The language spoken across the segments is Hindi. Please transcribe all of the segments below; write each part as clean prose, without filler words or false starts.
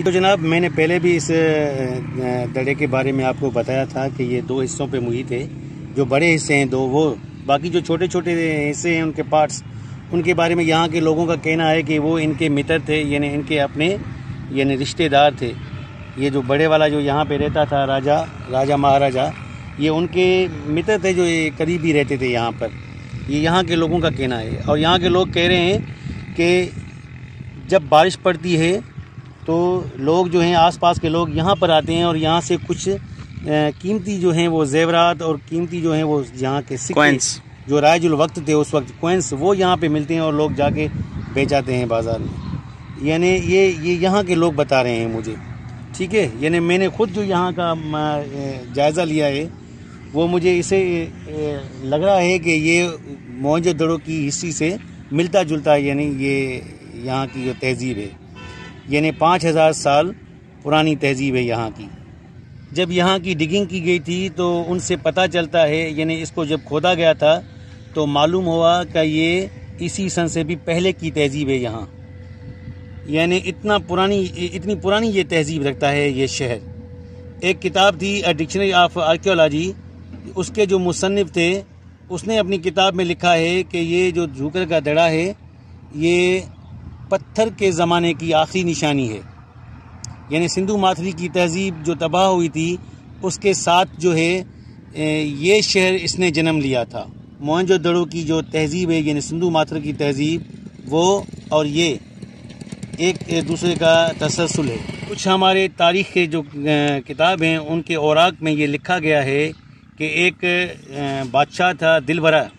तो जनाब, मैंने पहले भी इस दड़े के बारे में आपको बताया था कि ये 2 हिस्सों पे मुहित है। जो बड़े हिस्से हैं 2 वो, बाकी जो छोटे छोटे हिस्से हैं उनके पार्ट्स, उनके बारे में यहाँ के लोगों का कहना है कि वो इनके मित्र थे, यानी इनके अपने यानी रिश्तेदार थे। ये जो बड़े वाला जो यहाँ पे रहता था राजा महाराजा, ये उनके मित्र थे जो ये करीबी रहते थे यहाँ पर। ये यहाँ के लोगों का कहना है। और यहाँ के लोग कह रहे हैं कि जब बारिश पड़ती है तो लोग जो हैं, आसपास के लोग यहाँ पर आते हैं और यहाँ से कुछ कीमती जो हैं वो जेवरात और कीमती जो हैं वो यहाँ के सिक्के जो राजुल वक्त थे उस वक्त, कॉइन्स, वो यहाँ पे मिलते हैं और लोग जाके बेच जाते हैं बाज़ार में। यानी ये यहाँ के लोग बता रहे हैं मुझे, ठीक है। यानी मैंने खुद जो यहाँ का जायज़ा लिया है वो मुझे इसे लग रहा है कि ये मोहनजोदड़ो की हिस्ट्री से मिलता जुलता है। यानी ये यहाँ की जो तहज़ीब है, यानी 5000 साल पुरानी तहज़ीब है यहाँ की। जब यहाँ की डिगिंग की गई थी तो उनसे पता चलता है, यानी इसको जब खोदा गया था तो मालूम हुआ कि ये इसी सन से भी पहले की तहज़ीब है यहाँ। यानी इतनी पुरानी ये तहज़ीब रखता है ये शहर। एक किताब थी अ डिक्शनरी ऑफ आर्कियोलॉजी, उसके जो मुसन्निफ थे उसने अपनी किताब में लिखा है कि ये जो झूकर का दड़ा है ये पत्थर के ज़माने की आखिरी निशानी है। यानी सिंधु माथरी की तहज़ीब जो तबाह हुई थी उसके साथ जो है ये शहर इसने जन्म लिया था। मोहनजोदड़ो की जो तहज़ीब है यानी सिंधु माथर की तहज़ीब, वो और ये एक दूसरे का तसलसल है। कुछ हमारे तारीख़ के जो किताब हैं उनके औराक में ये लिखा गया है कि एक बादशाह था दिलबरा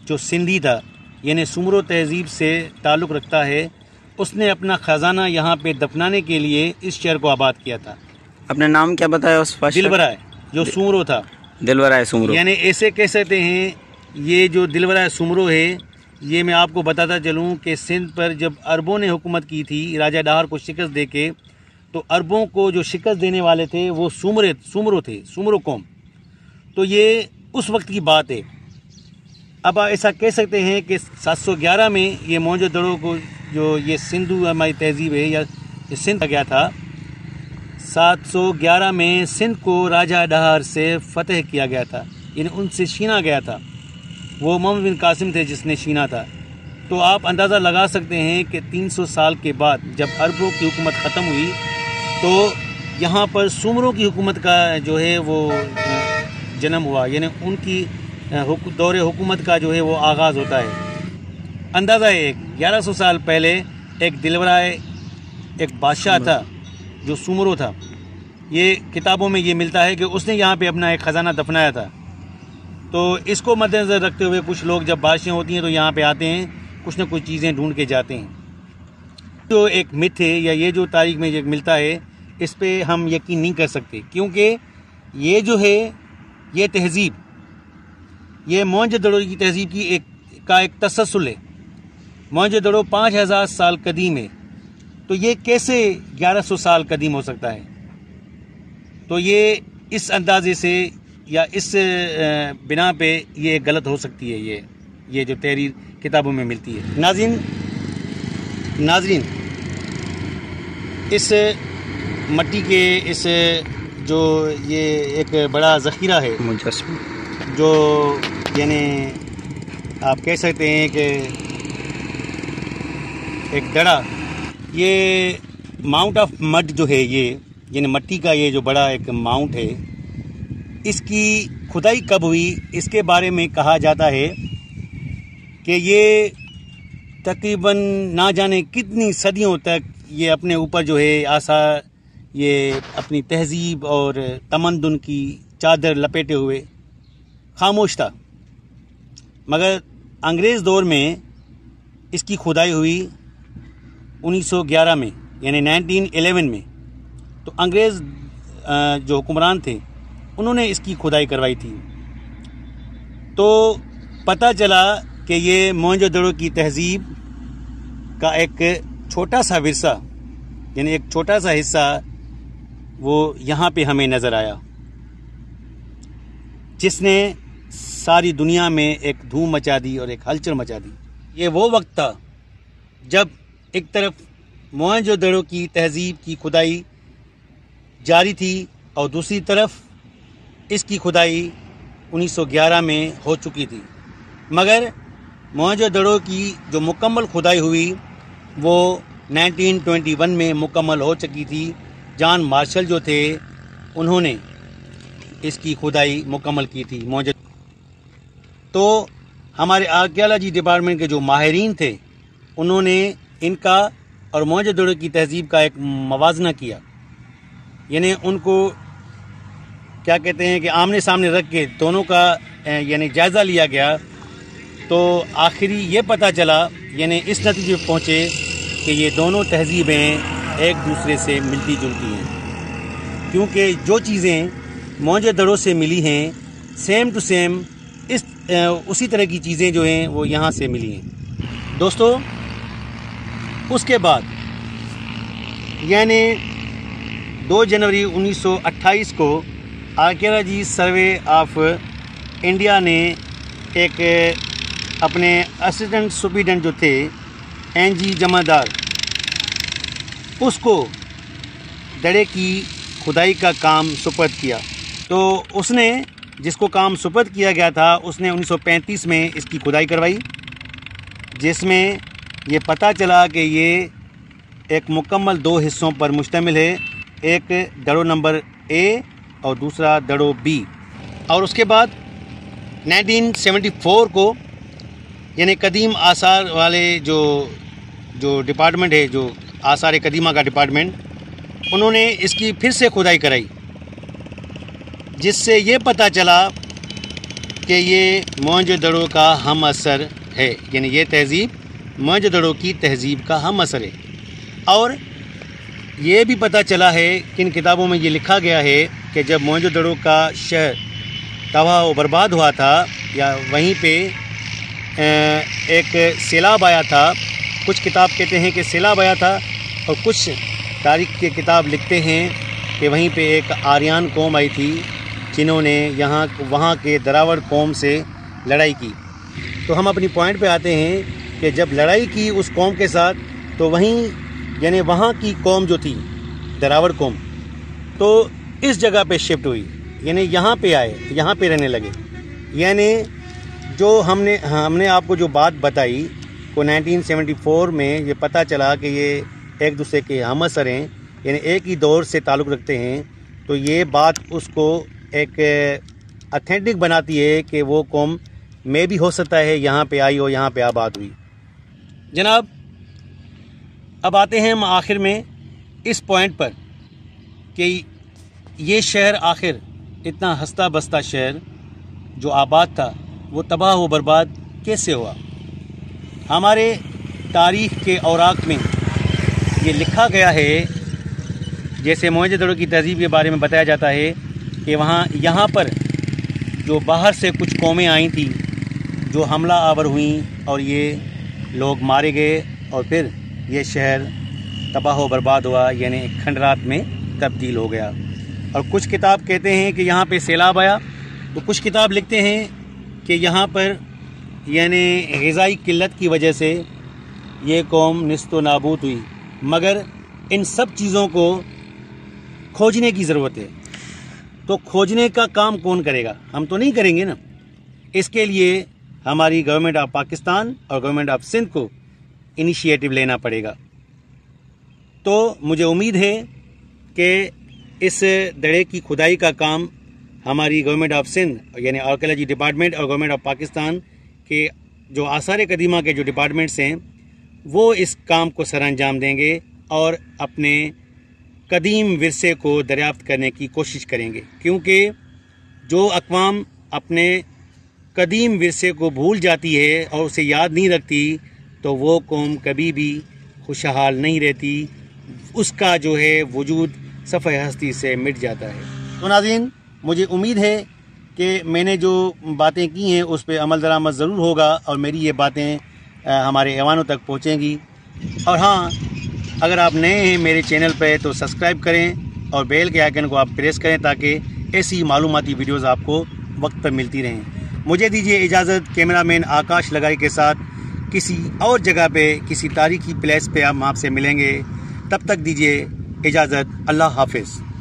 जो सिंधी था, यानी सुमरो तहज़ीब से ताल्लुक़ रखता है। उसने अपना ख़जाना यहाँ पे दफनाने के लिए इस शहर को आबाद किया था। अपना नाम क्या बताया उस दिलबरा जो सुमरो था, दिलबरा सुमरो। यानी ऐसे कह सकते हैं ये जो दिलबरा सुमरो है, ये मैं आपको बताता चलूँ कि सिंध पर जब अरबों ने हुकूमत की थी राजा डाहर को शिकस्त देके, तो अरबों को जो शिकस्त देने वाले थे वो सुमरो थे, सुमरो कौम। तो ये उस वक्त की बात है। अब ऐसा कह सकते हैं कि 711 में ये मोहनजोदड़ो को जो ये सिंधु हमारी तहज़ीब है या ये सिंध गया था, 711 में सिंध को राजा डाहर से फतह किया गया था, यानी उनसे छीना गया था। वो मोहम्मद बिन कासिम थे जिसने छीना था। तो आप अंदाज़ा लगा सकते हैं कि 300 साल के बाद जब अरबों की हुकूमत ख़त्म हुई तो यहाँ पर सुमरों की हुकूमत का जो है वो जन्म हुआ, यानी उनकी दौरे हुकूमत का जो है वो आगाज़ होता है। अंदाज़ा है 1100 साल पहले एक दिलबरा एक बादशाह था जो सुमरो था। ये किताबों में ये मिलता है कि उसने यहाँ पे अपना एक ख़जाना दफनाया था। तो इसको मद्देनज़र रखते हुए कुछ लोग जब बारिशें होती हैं तो यहाँ पे आते हैं, कुछ न कुछ चीज़ें ढूंढ के जाते हैं। जो एक मिथ है या ये जो तारीख में जो मिलता है, इस पर हम यकीन नहीं कर सकते, क्योंकि ये जो है ये तहज़ीब, ये मोहनजोदड़ो की तहज़ीब की एक तसलसल है। मोहनजोदड़ो 5000 साल कदीम है, तो ये कैसे 1100 साल कदीम हो सकता है? तो ये इस अंदाजे से या इस बिना पे ये गलत हो सकती है ये जो तहरीर किताबों में मिलती है। नाज़रीन, इस मट्टी के इस जो ये एक बड़ा ज़ख़ीरा है जो यानी आप कह सकते हैं कि एक दड़ा, ये माउंट ऑफ मड जो है ये यानी मट्टी का ये जो बड़ा एक माउंट है, इसकी खुदाई कब हुई इसके बारे में कहा जाता है कि ये तकरीबन ना जाने कितनी सदियों तक ये अपने ऊपर जो है ये अपनी तहज़ीब और तमद्दुन की चादर लपेटे हुए खामोश था। मगर अंग्रेज़ दौर में इसकी खुदाई हुई 1911 में, यानी 1911 में। तो अंग्रेज़ जो हुक्मरान थे उन्होंने इसकी खुदाई करवाई थी। तो पता चला कि ये मोहनजोदड़ो की तहज़ीब का एक छोटा सा विरसा, यानी एक छोटा सा हिस्सा वो यहाँ पे हमें नज़र आया, जिसने सारी दुनिया में एक धूम मचा दी और एक हलचल मचा दी। ये वो वक्त था जब एक तरफ मोहनजोदड़ो की तहज़ीब की खुदाई जारी थी और दूसरी तरफ इसकी खुदाई 1911 में हो चुकी थी। मगर मोहनजोदड़ो की जो मुकम्मल खुदाई हुई वो 1921 में मुकम्मल हो चुकी थी। जॉन मार्शल जो थे उन्होंने इसकी खुदाई मुकम्मल की थी तो हमारे आर्कियोलॉजी डिपार्टमेंट के जो माहिरीन थे उन्होंने इनका और मोहनजोदड़ो की तहज़ीब का एक मवाजना किया, यानी उनको क्या कहते हैं कि आमने सामने रख के दोनों का यानी जायज़ा लिया गया। तो आखिरी ये पता चला, यानी इस नतीजे पर पहुँचे कि ये दोनों तहज़ीबें एक दूसरे से मिलती जुलती हैं, क्योंकि जो चीज़ें मोहनजोदड़ो से मिली हैं सेम टू सेम उसी तरह की चीज़ें जो हैं वो यहाँ से मिली हैं। दोस्तों, उसके बाद यानी 2 जनवरी 1928 को आर्कियोलॉजी सर्वे ऑफ इंडिया ने एक अपने असिस्टेंट सुपरिटेंडेंट जो थे NG जमादार, उसको दड़े की खुदाई का काम सुपर्द किया। तो उसने जिसको काम सुपर्द किया गया था उसने 1935 में इसकी खुदाई करवाई, जिसमें ये पता चला कि ये एक मुकम्मल 2 हिस्सों पर मुश्तमिल है, एक दड़ो नंबर A और दूसरा दड़ो B। और उसके बाद 1974 को यानी कदीम आसार वाले जो डिपार्टमेंट है, जो आसार कदीमा का डिपार्टमेंट, उन्होंने इसकी फिर से खुदाई कराई, जिससे ये पता चला कि ये मोहनजोदड़ो का हम असर है, यानी ये तहज़ीब मोहनजोदड़ो की तहज़ीब का हम असर है। और ये भी पता चला है कि इन किताबों में ये लिखा गया है कि जब मोहनजोदड़ो का शहर तबाह व बर्बाद हुआ था या वहीं पे एक सैलाब आया था, कुछ किताब कहते हैं कि सैलाब आया था और कुछ तारीख़ के किताब लिखते हैं कि वहीं पे एक आर्यन कौम आई थी जिन्होंने वहाँ के दरावड़ कौम से लड़ाई की। तो हम अपनी पॉइंट पे आते हैं कि जब लड़ाई की उस कौम के साथ, तो वहीं यानी वहाँ की कौम जो थी दरावड़ कौम, तो इस जगह पे शिफ्ट हुई, यानी यहाँ पे आए, यहाँ पे रहने लगे। यानी जो हमने आपको जो बात बताई को 1974 में ये पता चला कि ये एक दूसरे के हम असर हैं, यानी एक ही दौर से ताल्लुक़ रखते हैं, तो ये बात उसको एक ऑथेंटिक बनाती है कि वो कौम में भी हो सकता है यहाँ पे आई और यहाँ पे आबाद हुई। जनाब, अब आते हैं हम आखिर में इस पॉइंट पर कि ये शहर आखिर इतना हंसता बसता शहर जो आबाद था वो तबाह व बर्बाद कैसे हुआ। हमारे तारीख़ के औराक में ये लिखा गया है, जैसे मोहनजोदड़ो की तहज़ीब के बारे में बताया जाता है कि यहाँ पर जो बाहर से कुछ कौमें आई थी जो हमला आवर हुई और ये लोग मारे गए और फिर ये शहर तबाह व बर्बाद हुआ, यानी खंडरात में तब्दील हो गया। और कुछ किताब कहते हैं कि यहाँ पे सैलाब आया, तो कुछ किताब लिखते हैं कि यहाँ पर यानी ग़िज़ाई किल्लत की वजह से ये कौम निस्तो नाबूद हुई। मगर इन सब चीज़ों को खोजने की ज़रूरत है, तो खोजने का काम कौन करेगा? हम तो नहीं करेंगे ना। इसके लिए हमारी गवर्नमेंट ऑफ पाकिस्तान और गवर्नमेंट ऑफ सिंध को इनिशिएटिव लेना पड़ेगा। तो मुझे उम्मीद है कि इस दड़े की खुदाई का काम हमारी गवर्नमेंट ऑफ सिंध यानी आर्कियोलॉजी डिपार्टमेंट और गवर्नमेंट ऑफ पाकिस्तान के जो आसार कदीमा के जो डिपार्टमेंट्स हैं वो इस काम को सरअंजाम देंगे और अपने कदीम विरसे को दरियाफ्त करने की कोशिश करेंगे, क्योंकि जो अक़वाम अपने कदीम विरसे को भूल जाती है और उसे याद नहीं रखती तो वो कौम कभी भी खुशहाल नहीं रहती, उसका जो है वजूद सफ़े हस्ती से मिट जाता है। तो नाज़रीन, मुझे उम्मीद है कि मैंने जो बातें की हैं उस पर अमल दरामद ज़रूर होगा और मेरी ये बातें हमारे ऐवानों तक पहुँचेंगी। और हाँ, अगर आप नए हैं मेरे चैनल पर तो सब्सक्राइब करें और बेल के आइकन को आप प्रेस करें ताकि ऐसी मालूमाती वीडियोज़ आपको वक्त पर मिलती रहें। मुझे दीजिए इजाज़त। कैमरामैन आकाश लगाई के साथ किसी और जगह पे किसी तारीखी प्लेस पे हम आपसे मिलेंगे। तब तक दीजिए इजाज़त। अल्लाह हाफिज़।